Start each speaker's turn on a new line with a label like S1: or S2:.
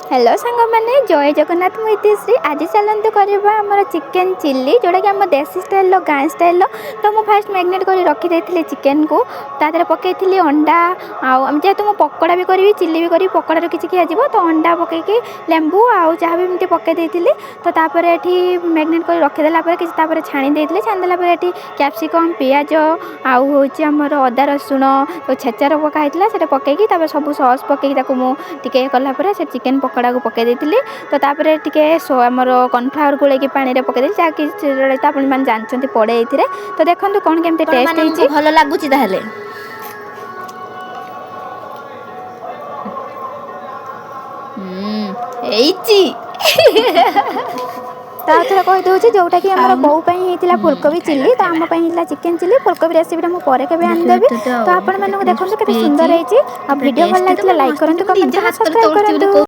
S1: Hello सांग मैंने जय जगन्नाथ मु इतिश्री आज चलतु करवा आमर चिकेन चिल्ली जोटा कि आम देसी स्टाइल गाँ स्टाइल तो मुझे फास्ट मैग्नेट कर रखी चिकेन को तादर पकई अंडा आम जेहतु मुझे पकोड़ा भी करी चिल्ली भी करी पकोड़ार किसी खिया तो अंडा पकईकी लेंबू आउ जहाँ भी एमती पकई तो तापर ये मैग्नेट कर रखीदेला कि छाणी छाणीदेला ये कैप्सिकम पियाज आउ हूँ आमर अदा रसुण तो छेचार पकाई से पकईकी सब सस पकईकी मुझे कलापर से चिकेन पकोड़ा को पकई तो तापर टे आमर कॉर्नफ्लावर गोले पानी में पकई जहाँकि आप जानते पड़े ये तो देखो कौन केमती टेस्ट होती
S2: भल लगुच
S1: ताथर कहीदे जोटा कि बोऊ होता फुलकोबी चिल्ली तो आम चिकेन चिल्ली फुलकोबी रेसिपी मुझे केवे आनीदेवी तो आपण देखो के सुंदर है वीडियो भल लगे लाइक करूँ कमेंट सब्सक्राइब करूँ।